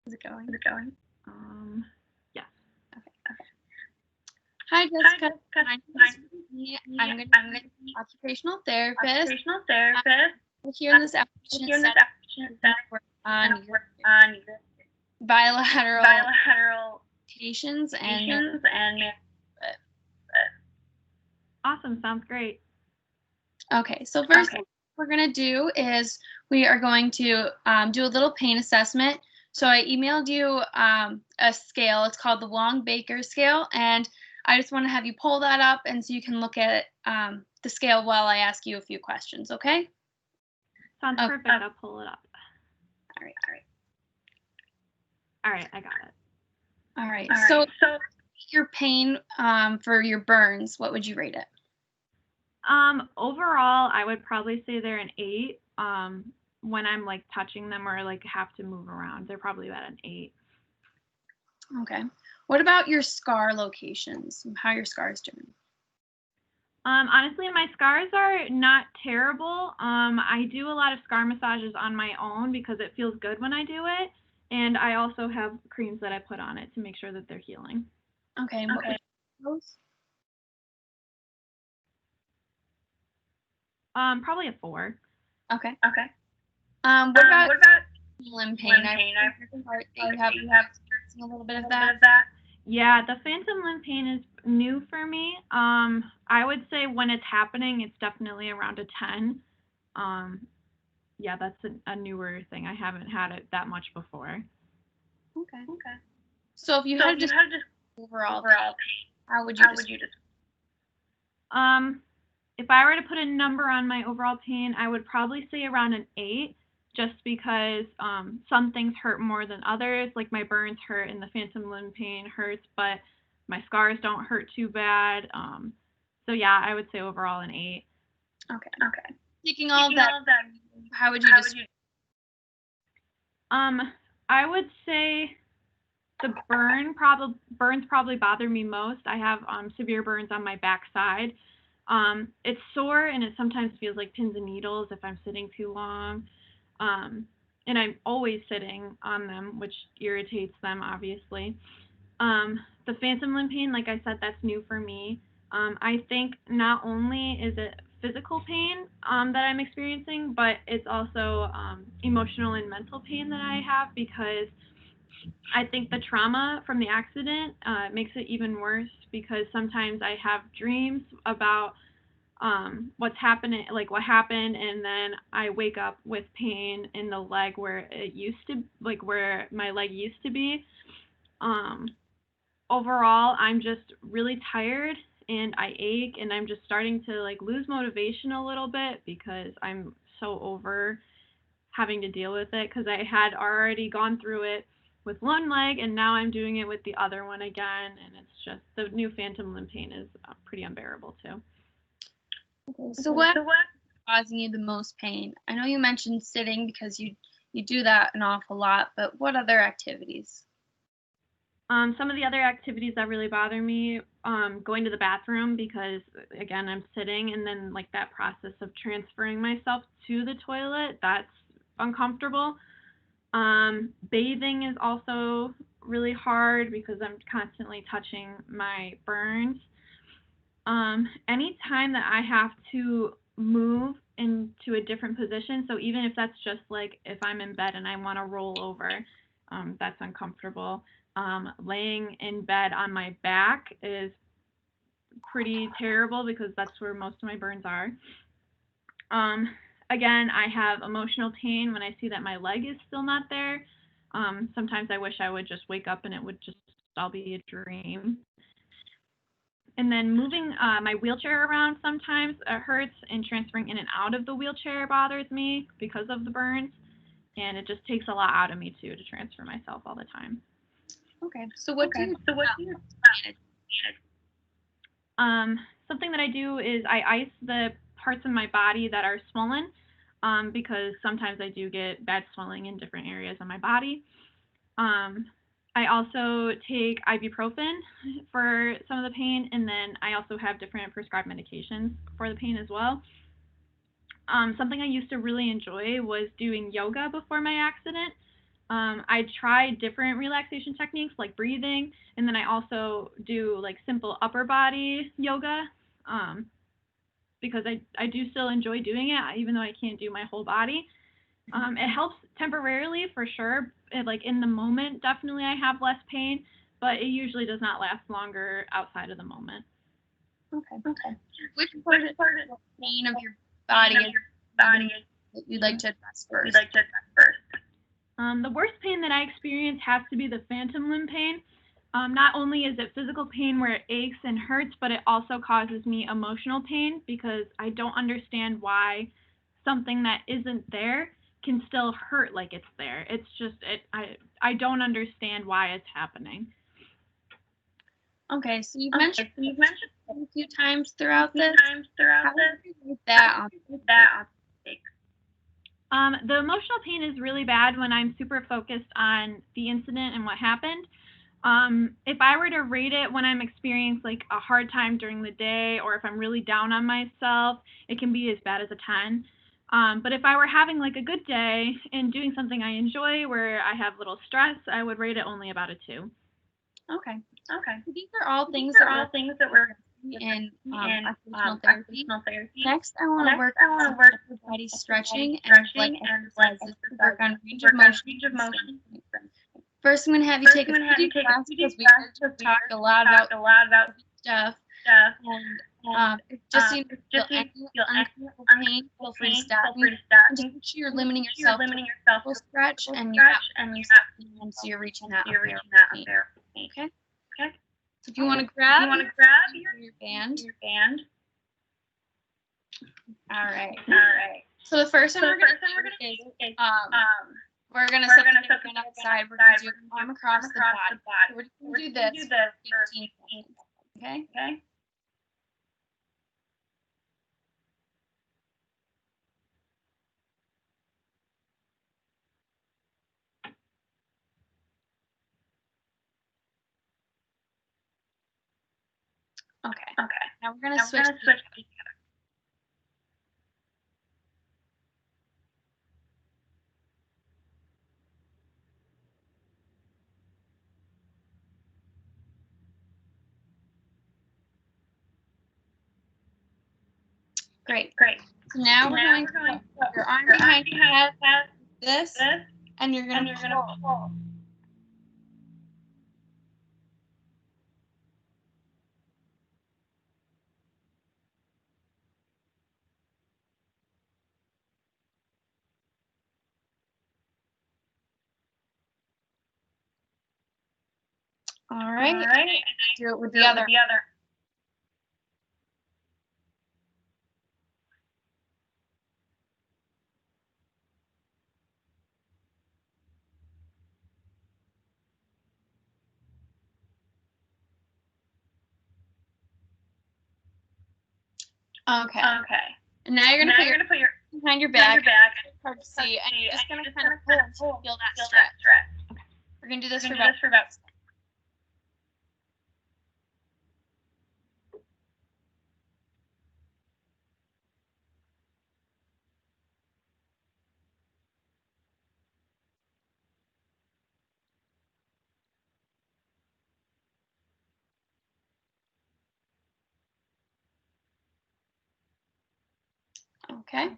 Is it going? Yes. Okay. Hi, Jessica. My name is Brittany. I'm going to be an occupational therapist. Here in this application setting, we're going to work on your bilateral patients and Awesome. Sounds great. Okay, so first what we're going to do is we are going to do a little pain assessment. So I emailed you a scale. It's called the Long-Baker scale, and I just want to have you pull that up and so you can look at the scale while I ask you a few questions, okay? Sounds perfect. I'll pull it up. All right, I got it. All right, so your pain for your burns, what would you rate it? Overall, I would probably say they're an 8. When I'm like touching them or like have to move around, they're probably about an 8. Okay. What about your scar locations? How are your scars doing? Honestly, my scars are not terrible. I do a lot of scar massages on my own because it feels good when I do it, and I also have creams that I put on it to make sure that they're healing. Okay. What would you those? Probably a 4. Okay. What about limb pain? I you have a little bit of that. Yeah, the phantom limb pain is new for me. I would say when it's happening, it's definitely around a 10. Yeah, that's a newer thing. I haven't had it that much before. Okay. So if you had just overall pain, how would you describe? If I were to put a number on my overall pain, I would probably say around an 8, just because some things hurt more than others. Like my burns hurt and the phantom limb pain hurts, but my scars don't hurt too bad. So yeah, I would say overall an 8. Okay. Taking all of that, how would you describe? I would say the burns probably bother me most. I have severe burns on my backside. It's sore and it sometimes feels like pins and needles if I'm sitting too long. And I'm always sitting on them, which irritates them, obviously. The phantom limb pain, like I said, that's new for me. I think not only is it physical pain that I'm experiencing, but it's also emotional and mental pain that I have because I think the trauma from the accident makes it even worse because sometimes I have dreams about what's happening, like what happened, and then I wake up with pain in the leg where it used to, like where my leg used to be. Overall, I'm just really tired and I ache and I'm just starting to like lose motivation a little bit because I'm so over having to deal with it because I had already gone through it with one leg and now I'm doing it with the other one again, and it's just the new phantom limb pain is pretty unbearable too. Okay, so what is causing you the most pain? I know you mentioned sitting because you do that an awful lot, but what other activities? Some of the other activities that really bother me, going to the bathroom because again I'm sitting, and then like that process of transferring myself to the toilet, that's uncomfortable. Bathing is also really hard because I'm constantly touching my burns. Anytime that I have to move into a different position, so even if that's just like if I'm in bed and I want to roll over, that's uncomfortable. Laying in bed on my back is pretty terrible because that's where most of my burns are. Again, I have emotional pain when I see that my leg is still not there. Sometimes I wish I would just wake up and it would just all be a dream. And then moving my wheelchair around sometimes hurts, and transferring in and out of the wheelchair bothers me because of the burns. And it just takes a lot out of me too to transfer myself all the time. Okay, so what do you Something that I do is I ice the parts of my body that are swollen because sometimes I do get bad swelling in different areas of my body. I also take ibuprofen for some of the pain, and then I also have different prescribed medications for the pain as well. Something I used to really enjoy was doing yoga before my accident. I try different relaxation techniques like breathing, and then I also do like simple upper body yoga, because I do still enjoy doing it, even though I can't do my whole body. It helps temporarily for sure. Like in the moment, definitely I have less pain, but it usually does not last longer outside of the moment. Okay. Okay. Which part of the pain of your body is that you'd like to address first? The worst pain that I experience has to be the phantom limb pain. Not only is it physical pain where it aches and hurts, but it also causes me emotional pain because I don't understand why something that isn't there can still hurt like it's there. It's just I don't understand why it's happening. Okay, so you've mentioned a few times throughout this. How would you rate that on The emotional pain is really bad when I'm super focused on the incident and what happened. If I were to rate it when I'm experiencing like a hard time during the day, or if I'm really down on myself, it can be as bad as a 10. But if I were having like a good day and doing something I enjoy where I have little stress, I would rate it only about a 2. Okay. So these are all things that we're in occupational therapy. Next, I want to work on upper body stretching and like exercises to work on range of motion. First, I'm going to have you take a few deep breaths because we just talked a lot about stuff. And just so you feel any uncomfortable pain, feel free to stop me. And just make sure you're limiting yourself to a full stretch and you're not and so you're reaching out for pain. Okay? So if you want to grab your band. All right. So the first one we're going to do is we're going to set the band outside. We're going to do an arm across the body. So we're just going to do this for 15 seconds. Okay? Okay. Now we're going to switch. Great. So now we're going to put your arm behind your head, this, and you're going to pull. All right. Do it with the other. Okay. And now you're going to put your behind your back. It's hard to see. And you're just going to kind of pull until you feel that stretch. Okay. We're going to do this for about. Okay.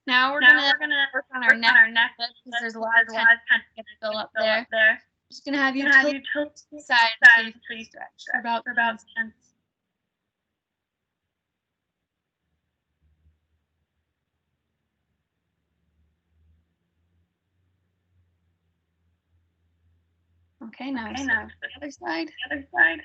Now we're gonna work on our neck because there's a lot of tension that gets built up there. I'm just gonna have you tilt to the side until you stretch for about 10 seconds. Okay, now switch to the other side.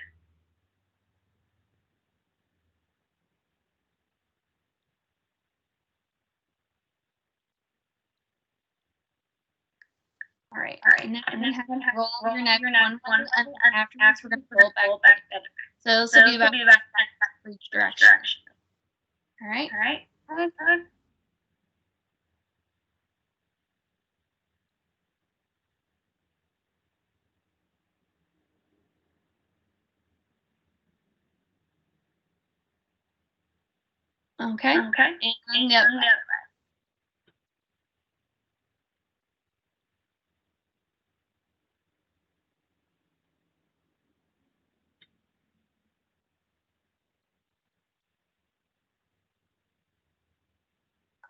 All right. And now we're gonna have you roll your neck one way, and afterwards we're gonna roll back the other. So this will be about 10 seconds for each direction. All right. Okay. And the other side.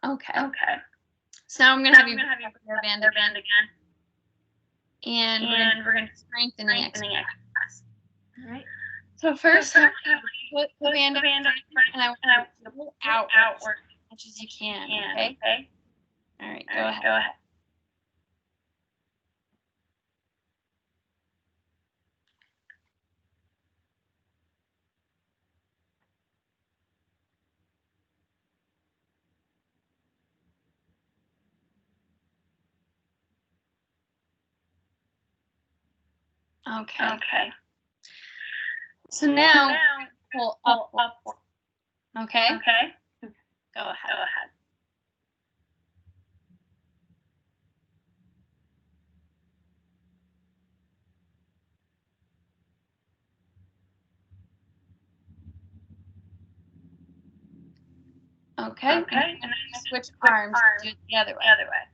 Okay. Okay. So now I'm going to have you put put their band their again. band again. And we're going to strengthening exercise. All right. So first, I want you to put the Put band the up band front, up and I want and I you to pull outward as much as you can, okay? Okay. All right, All go right, ahead. go ahead. Okay. Okay. So now pull pull upward. upward. Okay? Okay. Go ahead. Go ahead. Okay. Okay. And then you switch arms. Do it the other way. The other way.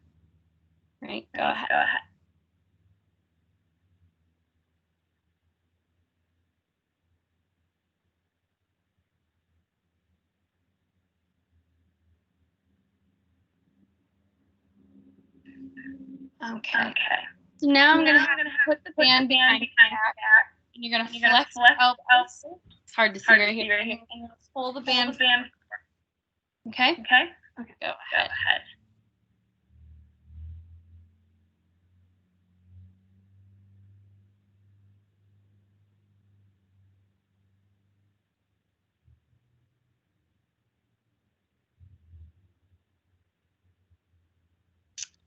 Right. Go ahead. Go ahead. Okay. Okay. So now I'm gonna have to to put the band behind your back, and you're gonna flex your elbows. It's hard to see right here. And you're gonna pull the band. Okay. Okay. Go Go ahead. ahead.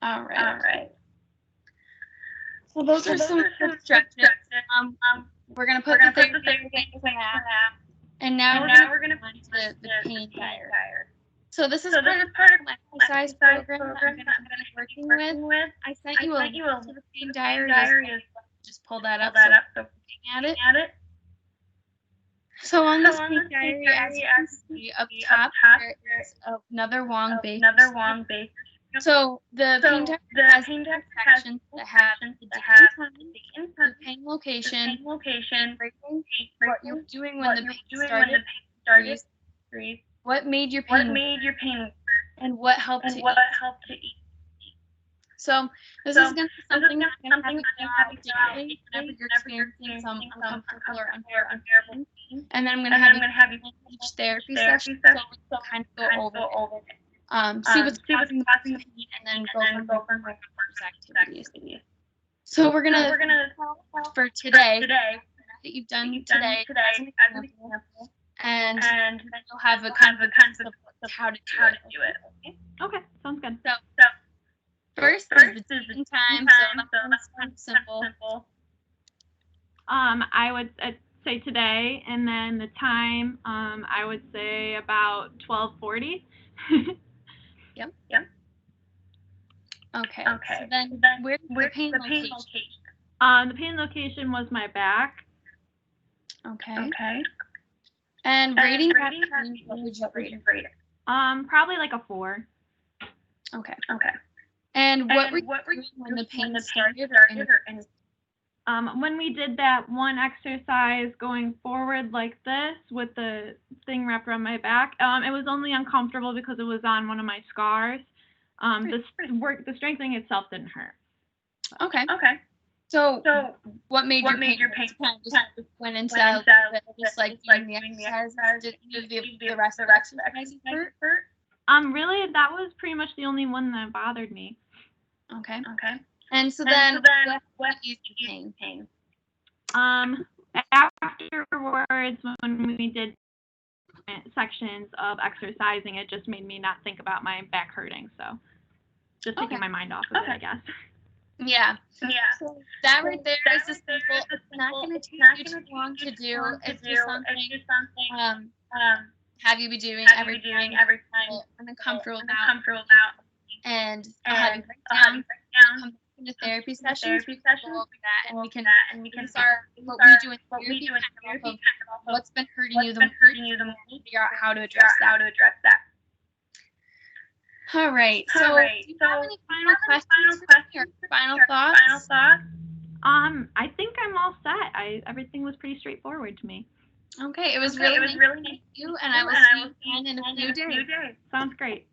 All right. All right. So those are some good stretches. We're gonna put the therapy for that. And now we're gonna go into the pain diary. So this is part of my exercise program that I'm gonna be working with. I sent you a link to the pain diary. Just pull that up. So looking at it. So on this pain diary, as you can see up top, there is another Wong base. So the pain diary has sections that have the date and time, the pain location, rating, what you're doing when the pain started, what made your pain, and what helped to eat. So this is going to be something I'm going to have you fill out daily whenever you're experiencing some uncomfortable or unbearable pain. And then I'm going to have you plan each therapy session so we can kind of go over it. See what's causing the pain, and then go from there for those activities. So we're gonna for today that you've done today as an example, and then you'll have a concept of how to do it. Okay. Sounds good. So first is the date and time. So that one's kind of simple. I would say today, and then the time, I would say about 12:40. Yep. Okay. So then where's the pain location? The pain location was my back. Okay. And rating that pain, what would you rate it? Probably like a 4. Okay. And what were you doing when the pain started? When we did that one exercise going forward like this with the thing wrapped around my back, it was only uncomfortable because it was on one of my scars. The strengthening itself didn't hurt. Okay. So what made your pain? Kind of just went into just like doing the exercises. Did the rest of the exercises hurt? Really, that was pretty much the only one that bothered me. Okay. And so then what is the pain? Afterwards, when we did sections of exercising, it just made me not think about my back hurting. So just taking my mind off of it, I guess. Yeah. So that right there is just simple. It's not going to take you too long to do. It's just something have you be doing every time you're uncomfortable about, and have you break down, come back into therapy sessions, we can go over that, and we can what we do in therapy kind of off of what's been hurting you the most, and figure out how to address that. All right. So do you have any final questions or final thoughts? I think I'm all set. Everything was pretty straightforward to me. Okay. It was really nice to meet you, and I will see you again in a few days. Sounds great.